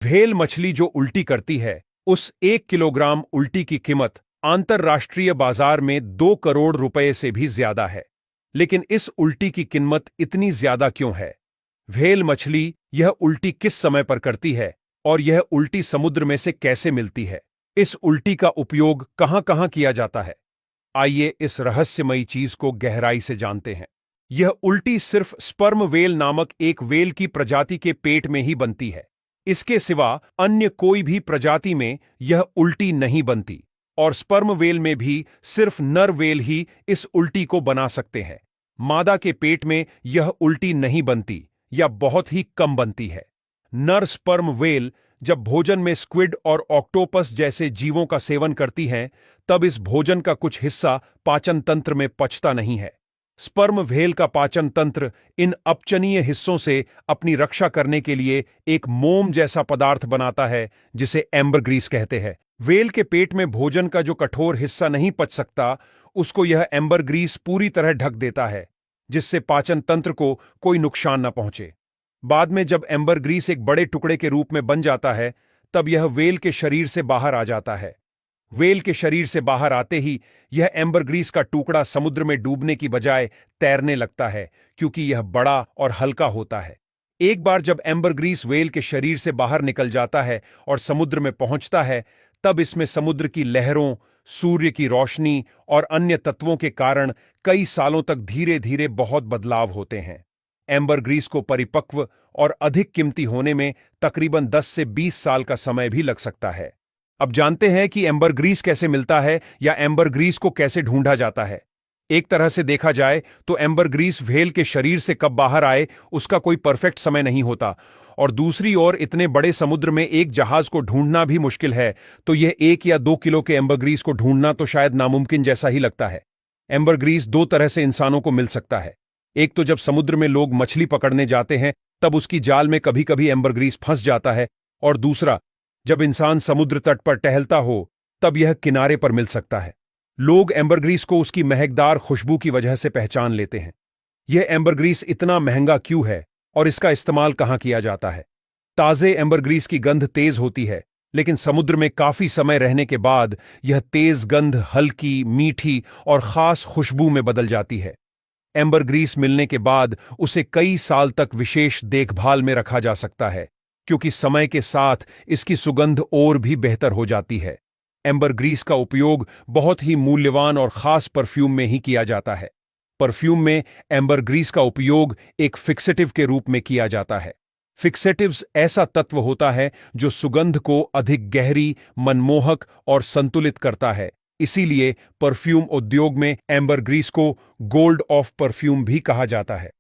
Whale मछली जो उल्टी करती है, उस 1 किलोग्राम उल्टी की कीमत अंतर्राष्ट्रीय बाजार में 2 करोड़ रुपए से भी ज्यादा है। लेकिन इस उल्टी की कीमत इतनी ज्यादा क्यों है? व्हेल मछली यह उल्टी किस समय पर करती है और यह उल्टी समुद्र में से कैसे मिलती है? इस उल्टी का उपयोग कहां-कहां किया जाता है? आइए इस रहस्यमयी चीज को गहराई से जानते हैं। यह उल्टी सिर्फ स्पर्म वेल नामक एक वेल की प्रजाति के पेट में ही बनती है। इसके सिवा अन्य कोई भी प्रजाति में यह उल्टी नहीं बनती और स्पर्म वेल में भी सिर्फ नर वेल ही इस उल्टी को बना सकते हैं। मादा के पेट में यह उल्टी नहीं बनती या बहुत ही कम बनती है। नर स्पर्म वेल जब भोजन में स्क्विड और ऑक्टोपस जैसे जीवों का सेवन करती हैं, तब इस भोजन का कुछ हिस्सा पाचन तंत्र में पचता नहीं है। स्पर्म व्हेल का पाचन तंत्र इन अपचनीय हिस्सों से अपनी रक्षा करने के लिए एक मोम जैसा पदार्थ बनाता है जिसे एम्बरग्रीस कहते हैं। व्हेल के पेट में भोजन का जो कठोर हिस्सा नहीं पच सकता, उसको यह एम्बरग्रीस पूरी तरह ढक देता है, जिससे पाचन तंत्र को कोई नुकसान न पहुंचे। बाद में जब एम्बरग्रीस एक बड़े टुकड़े के रूप में बन जाता है, तब यह व्हेल के शरीर से बाहर आ जाता है। व्हेल के शरीर से बाहर आते ही यह एम्बरग्रीस का टुकड़ा समुद्र में डूबने की बजाय तैरने लगता है, क्योंकि यह बड़ा और हल्का होता है। एक बार जब एम्बरग्रीस व्हेल के शरीर से बाहर निकल जाता है और समुद्र में पहुंचता है, तब इसमें समुद्र की लहरों, सूर्य की रोशनी और अन्य तत्वों के कारण कई सालों तक धीरे धीरे बहुत बदलाव होते हैं। एम्बरग्रीस को परिपक्व और अधिक कीमती होने में तकरीबन 10 से 20 साल का समय भी लग सकता है। अब जानते हैं कि एम्बरग्रीस कैसे मिलता है या एम्बरग्रीस को कैसे ढूंढा जाता है। एक तरह से देखा जाए तो एम्बरग्रीस व्हेल के शरीर से कब बाहर आए, उसका कोई परफेक्ट समय नहीं होता, और दूसरी ओर इतने बड़े समुद्र में एक जहाज को ढूंढना भी मुश्किल है, तो यह 1 या 2 किलो के एम्बरग्रीस को ढूंढना तो शायद नामुमकिन जैसा ही लगता है। एम्बरग्रीस दो तरह से इंसानों को मिल सकता है। एक तो जब समुद्र में लोग मछली पकड़ने जाते हैं, तब उसकी जाल में कभी कभी एम्बरग्रीस फंस जाता है, और दूसरा जब इंसान समुद्र तट पर टहलता हो, तब यह किनारे पर मिल सकता है। लोग एम्बरग्रीस को उसकी महकदार खुशबू की वजह से पहचान लेते हैं। यह एम्बरग्रीस इतना महंगा क्यों है और इसका इस्तेमाल कहां किया जाता है? ताजे एम्बरग्रीस की गंध तेज होती है, लेकिन समुद्र में काफी समय रहने के बाद यह तेज गंध हल्की, मीठी और खास खुशबू में बदल जाती है। एम्बरग्रीस मिलने के बाद उसे कई साल तक विशेष देखभाल में रखा जा सकता है, क्योंकि समय के साथ इसकी सुगंध और भी बेहतर हो जाती है। एम्बरग्रीस का उपयोग बहुत ही मूल्यवान और खास परफ्यूम में ही किया जाता है। परफ्यूम में एम्बरग्रीस का उपयोग एक फिक्सेटिव के रूप में किया जाता है। फिक्सेटिव्स ऐसा तत्व होता है जो सुगंध को अधिक गहरी, मनमोहक और संतुलित करता है। इसीलिए परफ्यूम उद्योग में एम्बरग्रीस को गोल्ड ऑफ परफ्यूम भी कहा जाता है।